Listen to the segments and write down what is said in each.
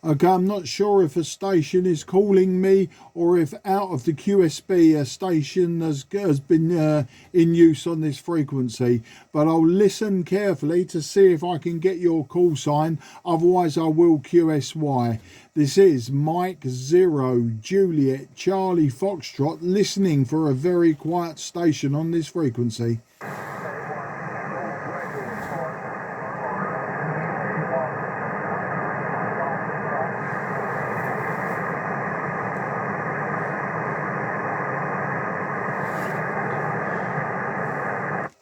Okay, I'm not sure if a station is calling me or if out of the QSB a station has been in use on this frequency, but I'll listen carefully to see if I can get your call sign, otherwise I will QSY. This is Mike 0 Juliet Charlie Foxtrot, listening for a very quiet station on this frequency.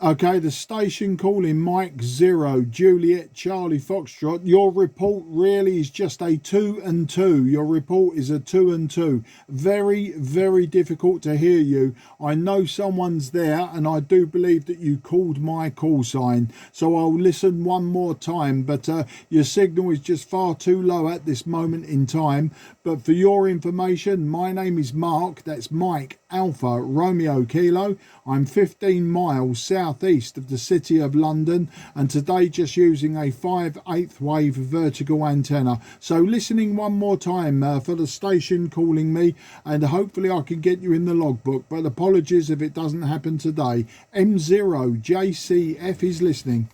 Okay, the station calling Mike 0 Juliet Charlie Foxtrot. Your report really is just a 2 and 2. Your report is a 2 and 2. Very, very difficult to hear you. I know someone's there, and I do believe that you called my call sign. So I'll listen one more time, but your signal is just far too low at this moment in time. But for your information, my name is Mark. That's Mike Alpha Romeo Kilo. I'm 15 miles southeast of the city of London, and today just using a 5/8 wave vertical antenna. So listening one more time for the station calling me, and hopefully I can get you in the logbook, but apologies if it doesn't happen today. M0JCF is listening.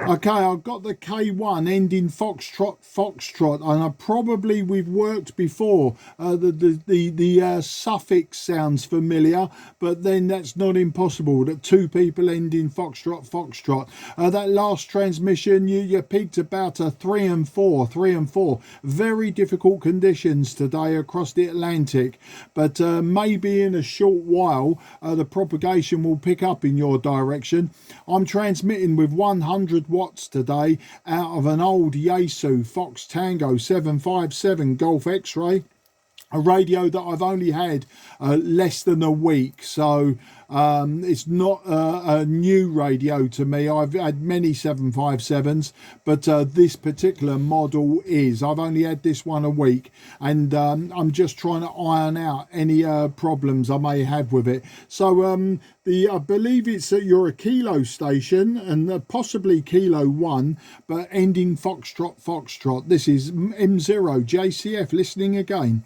Okay, I've got the K1 ending Foxtrot, and we've worked before. The suffix sounds familiar, but then that's not impossible. That two people ending Foxtrot. That last transmission, you peaked about a 3 and 4. Very difficult conditions today across the Atlantic, but maybe in a short while the propagation will pick up in your direction. I'm transmitting with 100 watts today out of an old Yaesu Fox Tango 757 Golf X-ray, a radio that I've only had less than a week, so it's not a new radio to me. I've had many 757s, but this particular model is. I've only had this one a week, and I'm just trying to iron out any problems I may have with it. So I believe it's you're a Kilo station, and possibly Kilo 1, but ending Foxtrot. This is M0 JCF listening again.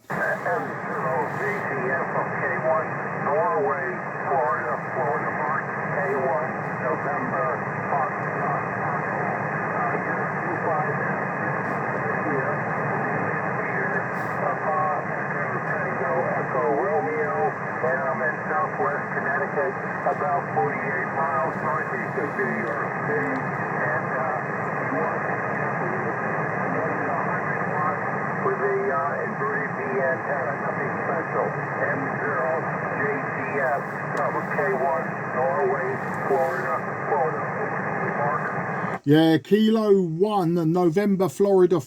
Southwest Connecticut, about 48 miles northeast of New York City, and with a inverted V antenna, nothing special. M0JCF, K1, Norway, Florida. Yeah, Kilo 1, November, Florida.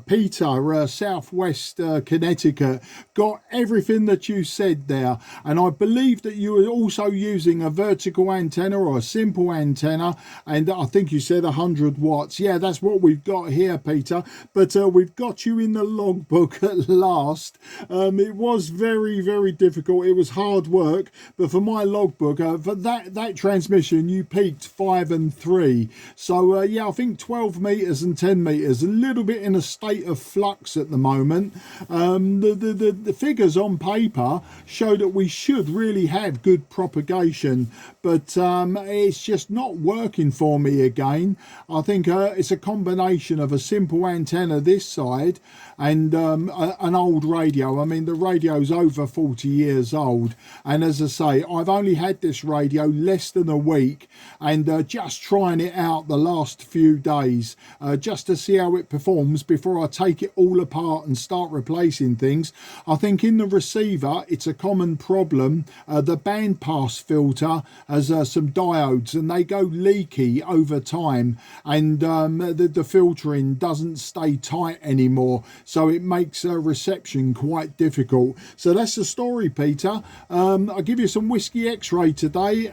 Peter, Southwest Connecticut. Got everything that you said there. And I believe that you were also using a vertical antenna or a simple antenna. And I think you said 100 watts. Yeah, that's what we've got here, Peter. But we've got you in the logbook at last. It was very, very difficult. It was hard work. But for my logbook, for that transmission, you peaked 5 and 3. So yeah, I think 12 meters and 10 meters, a little bit in a state of flux at the moment. The figures on paper show that we should really have good propagation, but it's just not working for me again. I think it's a combination of a simple antenna this side and an old radio. I mean, the radio's over 40 years old, and as I say, I've only had this radio less than a week, and just trying it out the last few days just to see how it performs before I take it all apart and start replacing things. I think in the receiver it's a common problem. The bandpass filter has some diodes, and they go leaky over time, and the filtering doesn't stay tight anymore, so it makes reception quite difficult. So that's the story, Peter. I'll give you some whiskey X-ray today.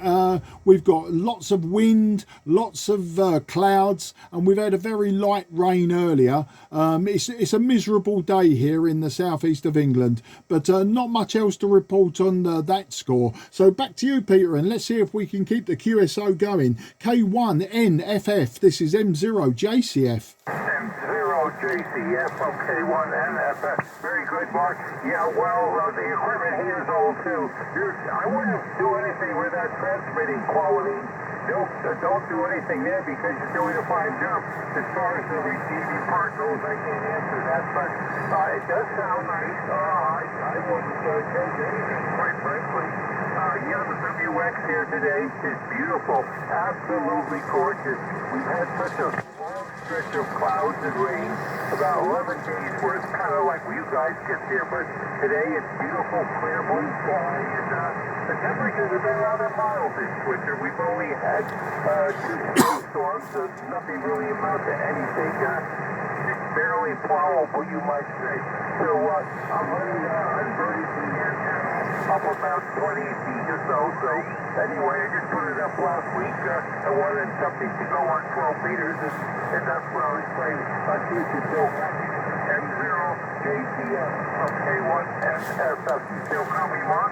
We've got lots of wind, lots of cloud clouds, and we've had a very light rain earlier. It's a miserable day here in the southeast of England, but not much else to report on that score. So back to you, Peter, and let's see if we can keep the QSO going. K1N FF, this is M0JCF. M0JCF from K1MFF. Very good, Mark. Yeah, well, the equipment here is old too. I wouldn't do anything with that transmitting quality. Don't do anything there because you're doing a fine job. As far as the receiving part goes, I can't answer that, but it does sound nice. I wouldn't change anything, quite frankly. Yeah, the WX here today is beautiful. Absolutely gorgeous. We've had such a long stretch of clouds and rain, about 11 days where it's kind of like you guys get there, but today it's beautiful, clear blue sky, and the temperatures have been rather mild this winter. We've only had 2 storms, so nothing really amount to anything. It's barely plowable, you might say. So I'm running unvertically here up about 20 feet or so. So anyway, I just put it up last week. I wanted something to go on 12 meters, and that's what I was playing. I'll see if you still M0JCF from K1MFF. You still coming, Mark?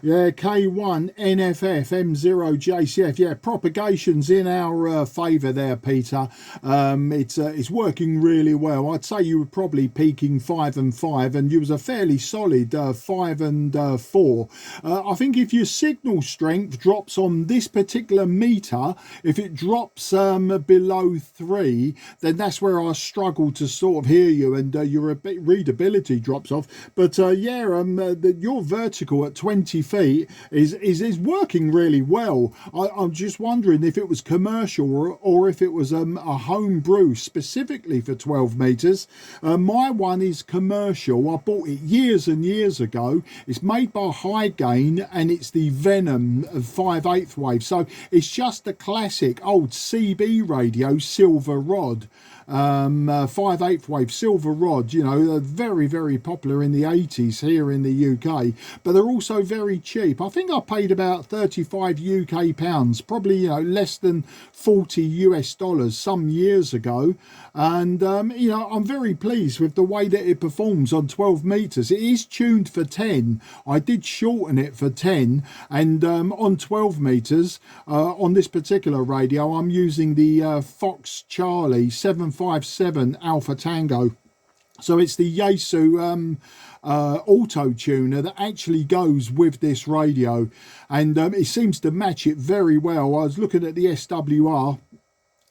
Yeah, K1NFF M0JCF. Yeah, propagation's in our favour there, Peter. It's working really well. I'd say you were probably peaking 5 and 5, and you was a fairly solid 5 and 4. I think if your signal strength drops on this particular meter, if it drops below 3, then that's where I struggle to sort of hear you, and your readability drops off. But your vertical at 20 feet is working really well. I'm just wondering if it was commercial or if it was a home brew specifically for 12 meters. My one is commercial. I bought it years and years ago. It's made by High Gain, and it's the Venom 5/8 wave. So it's just a classic old CB radio silver rod. 5/8 wave silver rod, you know, very, very popular in the 80s here in the UK, but they're also very cheap. I think I paid about 35 UK pounds, probably, you know, less than 40 US dollars some years ago. And, you know, I'm very pleased with the way that it performs on 12 meters. It is tuned for 10. I did shorten it for 10, and on 12 meters, on this particular radio, I'm using the Fox Charlie 757 Alpha Tango. So it's the Yaesu auto tuner that actually goes with this radio, and it seems to match it very well. I was looking at the SWR,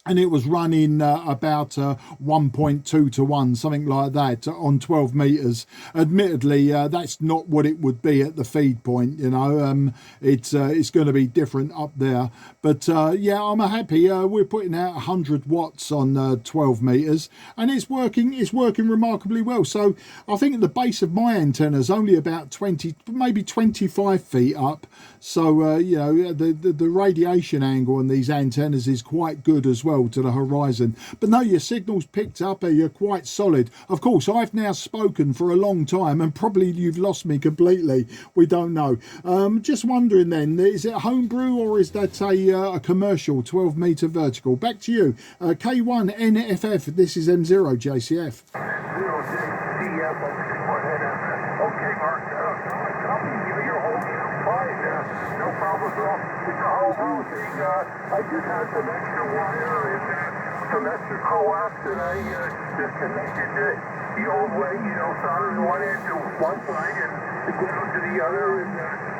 and it was running about 1.2 to 1, something like that, on 12 meters. Admittedly, that's not what it would be at the feed point, you know. It's going to be different up there. But yeah, I'm happy. We're putting out 100 watts on 12 meters, and it's working remarkably well. So I think at the base of my antenna is only about 20, maybe 25 feet up. So you know, the radiation angle on these antennas is quite good as well to the horizon. But no, your signal's picked up. You're quite solid. Of course, I've now spoken for a long time, and probably you've lost me completely. We don't know. Just wondering then, is it homebrew or is that a commercial 12 meter vertical? Back to you. K1NFF, this is M0JCF. M0JCF, okay, Mark, copy your whole fine, no problem at all. It's a whole row thing. I just had some extra wire and some extra coax, and I just connected the old way, you know, soldered one end to one side and the ground to the other, and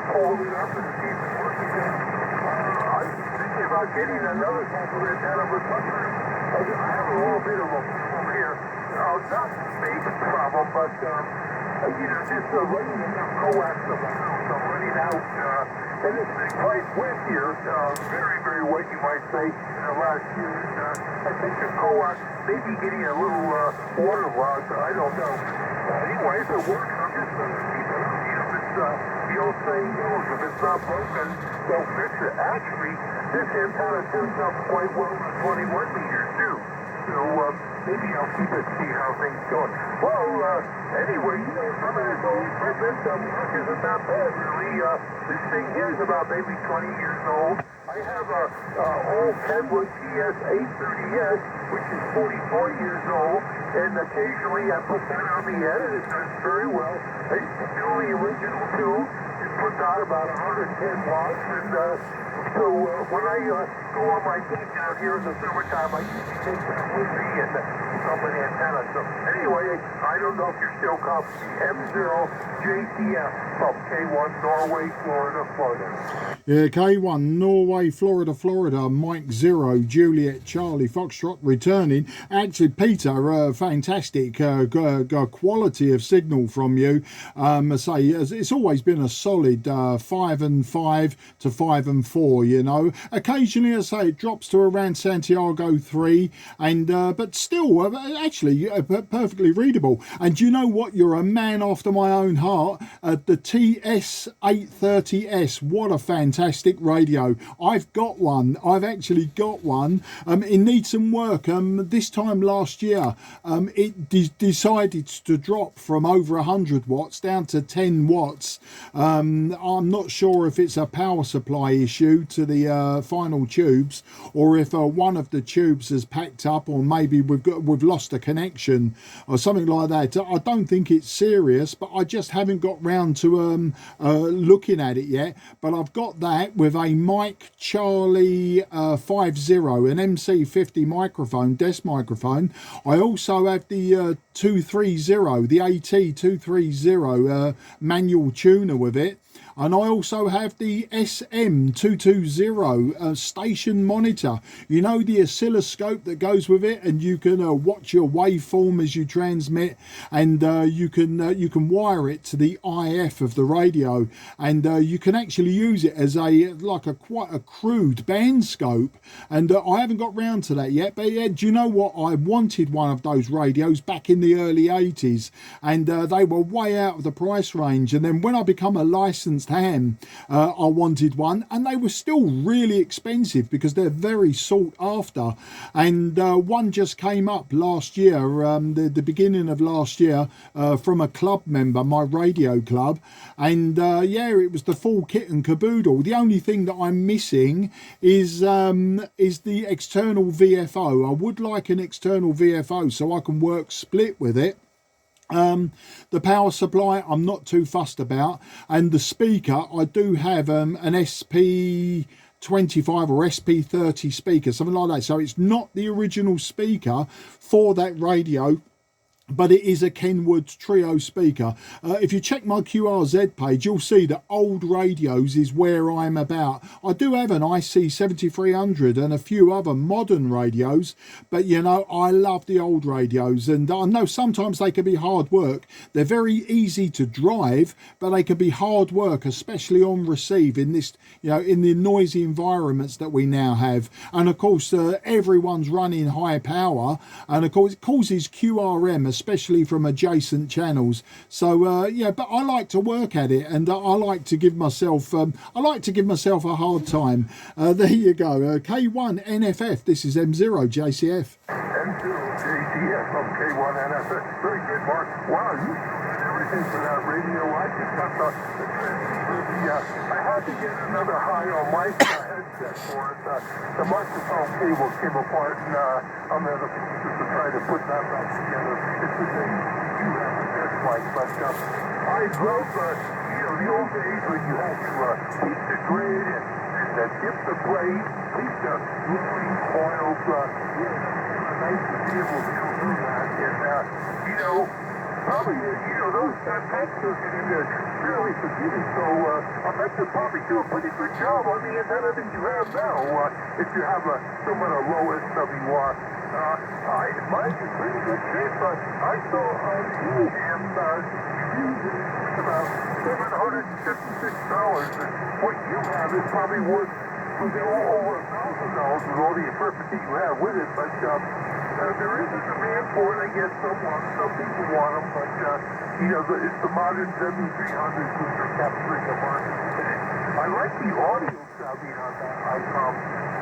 hold it up and see if it's working. I'm thinking about getting another type of antenna, but I have a little bit of a problem here. Not a big problem, but you know, just running enough coax around, so running out, and it's been quite wet here, very, very wet, you might say, in the last year. I think the coax may be getting a little waterlogged, I don't know. Anyway, if it works, I'm just going to keep it up. You know, it's the old saying goes, if it's not broken, don't fix it. Actually, this antenna turns up quite well at 21 meters, too. So maybe I'll keep it, see how things go. Well, anyway, you know, some of this old equipment isn't that bad, really. This thing here is about maybe 20 years old. I have a old Kenwood TS-830S, which is 44 years old, and occasionally I put that on the end, and it does very well. It's still the original tube. It puts out about 110 watts, and so when I go on my deck out here in the summertime, I usually take that with me and hook up an antenna. So anyway, I don't know if you're still copying M0JCF from K1 Norway, Florida, Florida. Yeah, K1 Norway, Florida, Florida, Mike 0, Juliet, Charlie, Foxtrot returning. Actually, Peter, fantastic quality of signal from you. I say it's always been a solid 5 and 5 to 5 and 4. You know, occasionally I say it drops to around Santiago 3, and but still, actually, perfectly readable. And you know what? You're a man after my own heart. The TS-830S, what a fantastic radio. I've got one. I've actually got one. It needs some work. This time last year, it decided to drop from over 100 watts down to 10 watts. I'm not sure if it's a power supply issue to the final tubes, or if one of the tubes has packed up, or maybe we've lost a connection or something like that. I don't think it's serious, but I just haven't got round to looking at it yet. But I've got that with a Mike Charlie 50, an MC50 microphone, desk microphone. I also have the 230, the AT230 manual tuner with it. And I also have the SM220 station monitor. You know, the oscilloscope that goes with it, and you can watch your waveform as you transmit, and you can wire it to the IF of the radio, and you can actually use it as quite a crude band scope. And I haven't got round to that yet. But yeah, do you know what? I wanted one of those radios back in the early 80s, and they were way out of the price range. And then when I become a licensed ham, I wanted one, and they were still really expensive because they're very sought after. And one just came up last year, the beginning of last year, from a club member, my radio club, and yeah, it was the full kit and caboodle. The only thing that I'm missing is the external VFO. I would like an external VFO so I can work split with it. The power supply I'm not too fussed about, and the speaker, I do have an SP25 or SP30 speaker, something like that. So it's not the original speaker for that radio, but it is a Kenwood Trio speaker. If you check my QRZ page, you'll see that old radios is where I'm about. I do have an IC 7300 and a few other modern radios, but you know, I love the old radios, and I know sometimes they can be hard work. They're very easy to drive, but they can be hard work, especially on receive in this, you know, in the noisy environments that we now have. And of course, everyone's running high power, and of course it causes QRM, especially from adjacent channels. So yeah, but I like to work at it, and I like to give myself a hard time. There you go. K1 NFF. This is M0 JCF. M0 JCF from K1 NFF. Very good, Mark. Wow, you did everything for that radio. I just got the I had to get another high on my headset for it. The microphone cable came apart, and I'm in the process of trying to put that back together. It's the same you have with this mic, but I love the old days when you had to keep the grid and dip the blade, keep the rolling coils. Nice to be able to do that, and probably, those tanks are getting fairly confusing, so I bet you probably do a pretty good job on the antenna that you have now, if you have somewhat a low SWR. Mine is pretty good shape, but I saw on EM it's about $756, and what you have is probably worth over $1,000 with all the equipment that you have with it, but there is a demand for it. I guess some people want them, but it's the modern 7300s which are capturing the market today. I like the audio sounding on that ICOM.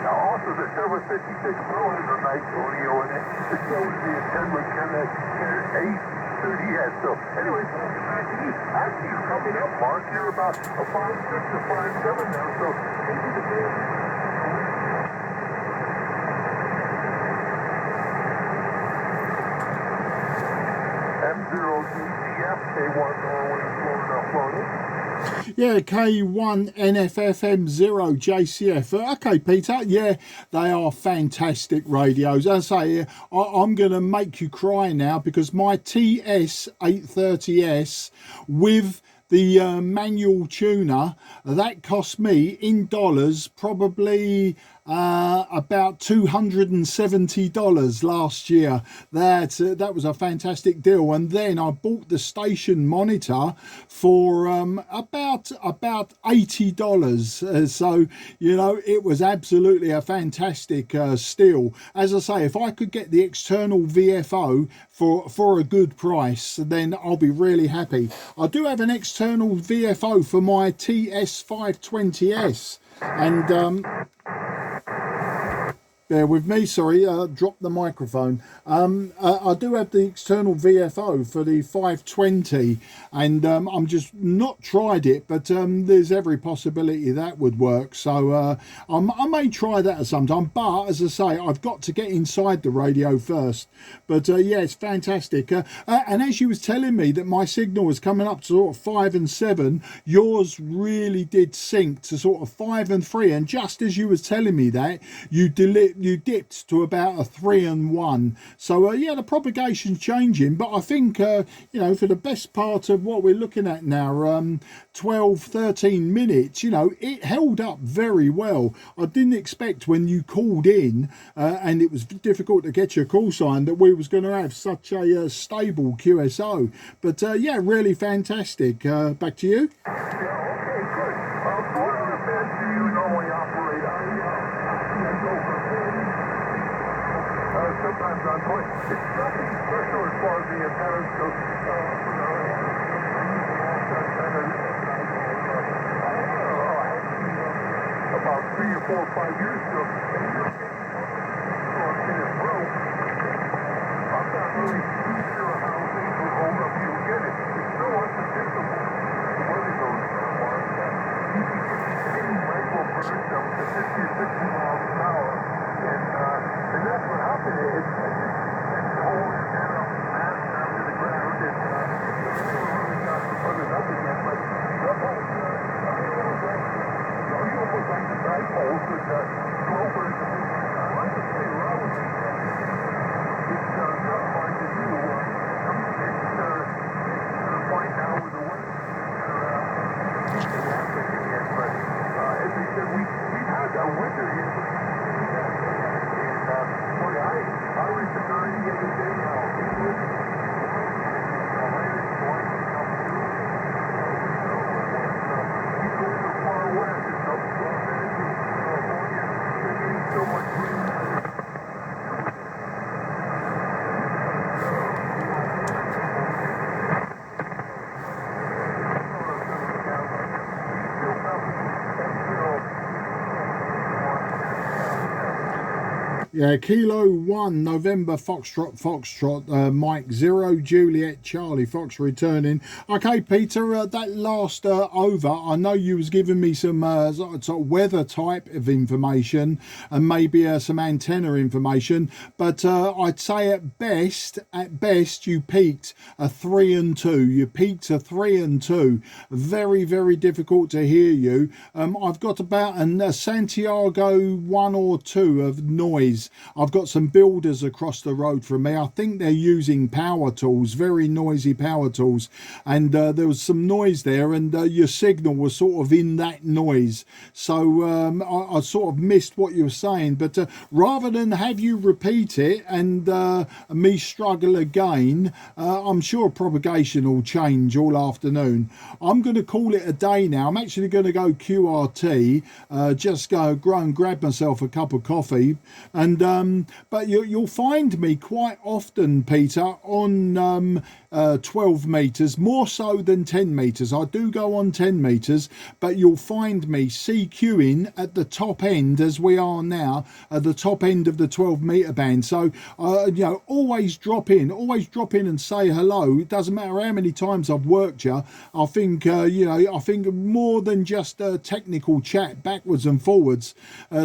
Now also the 756 Pro has a nice audio in it. It's always the Kenwood 830S. So anyway, actually you're coming up, Mark. You're about a 5.6 or 5.7 now, so maybe the M0DCF, K1 Norway, Florida, Florida. Yeah, K1NFFM0JCF. Okay, Peter. Yeah, they are fantastic radios. As I say, I'm going to make you cry now because my TS830S with the manual tuner, that cost me in dollars probably about $270 last year. That was a fantastic deal. And then I bought the station monitor for about $80. So you know, it was absolutely a fantastic steal. As I say, if I could get the external VFO for a good price, then I'll be really happy. I do have an external VFO for my TS520S, and bear with me, sorry, dropped the microphone. I do have the external VFO for the 520, and I'm just not tried it, but there's every possibility that would work. So I may try that at some time, but as I say, I've got to get inside the radio first. But yeah, it's fantastic. And as you was telling me that my signal was coming up to sort of 5 and 7, yours really did sink to sort of 5 and 3. And just as you was telling me that, you dipped to about a 3 and 1. So yeah, the propagation's changing, but I think you know, for the best part of what we're looking at now, 12-13 minutes, you know, it held up very well. I didn't expect when you called in and it was difficult to get your call sign that we was going to have such a stable QSO. But yeah, really fantastic. Back to you. Yeah, okay, good. What other bands do you normally operate on? Sometimes on point. It's nothing special as far as the antennas go. About 3 or 4 or 5 years ago, I'm not really sure how things will hold up. You'll get it. It's so unpredictable. The weather goes down. You can get microbursts up to 50 or 60 miles an hour. And that's what happened. It's whole antenna mass down to the ground, and really got to put it up again. But sometimes, you almost like the dipoles with slopers. I like to play around with it. It's not hard to do. It's to the point now with the weather. But as we said, we had a winter here. I was the 98 day now. You go so far west, it's up to California. They're getting so much rain. Yeah, Kilo 1 November Foxtrot Mike 0 Juliet Charlie Fox returning. Okay, Peter, that last over, I know you was giving me some sort of weather type of information and maybe some antenna information, but I'd say at best you peaked a 3 and 2. You peaked a 3 and 2. Very, very difficult to hear you. I've got about a Santiago 1 or 2 of noise. I've got some builders across the road from me. I think they're using power tools, very noisy power tools, and there was some noise there, and your signal was sort of in that noise. So I sort of missed what you were saying, but rather than have you repeat it and me struggle again, I'm sure propagation will change all afternoon. I'm going to call it a day now. I'm actually going to go QRT, just go and grab myself a cup of coffee, and but you'll find me quite often, Peter, on 12 meters, more so than 10 meters. I do go on 10 meters, but you'll find me CQing at the top end, as we are now at the top end of the 12 meter band. So you know, always drop in and say hello. It doesn't matter how many times I've worked you. I think you know, I think more than just technical chat backwards and forwards.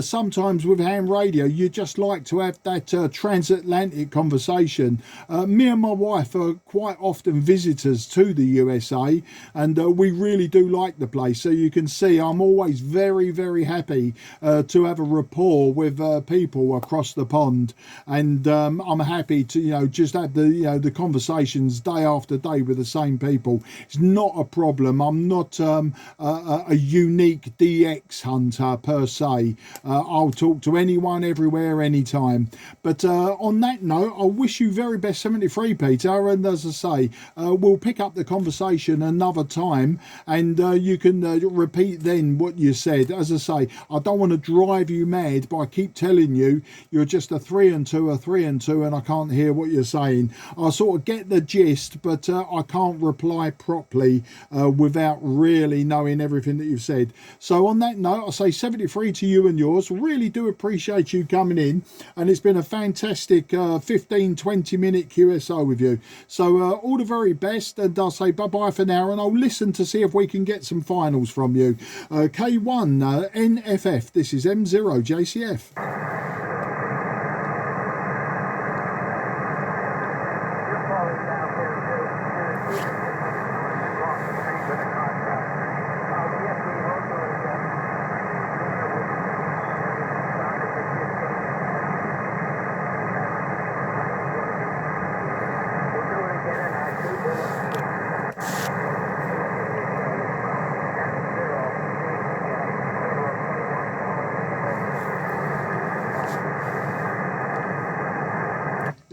Sometimes with ham radio, you just like to have that transatlantic conversation. Me and my wife are quite often visitors to the USA, and we really do like the place. So you can see I'm always very, very happy to have a rapport with people across the pond, and I'm happy to just have the conversations day after day with the same people. It's not a problem. I'm not a unique DX hunter per se. I'll talk to anyone, everywhere, anytime. But on that note, I wish you very best 73, Peter, and as I say, we'll pick up the conversation another time, and you can repeat then what you said. As I say, I don't want to drive you mad by keep telling you you're just a 3 and 2, a 3 and 2, and I can't hear what you're saying. I sort of get the gist, but I can't reply properly without really knowing everything that you've said. So on that note, I say 73 to you and yours. Really do appreciate you coming in, and it's been a fantastic 15-20 minute QSO with you. So all the very best, and I'll say bye bye for now, and I'll listen to see if we can get some finals from you. K1 NFF, this is M0 JCF.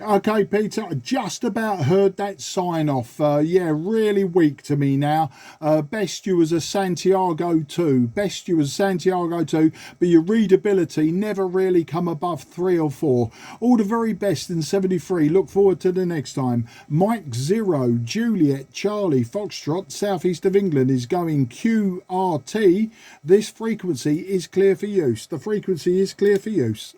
Okay, Peter, I just about heard that sign off. Yeah, really weak to me now. Best you was a Santiago 2. Best you was Santiago 2, but your readability never really come above 3 or 4. All the very best in 73. Look forward to the next time. Mike 0, Juliet, Charlie, Foxtrot, southeast of England is going QRT. This frequency is clear for use. The frequency is clear for use.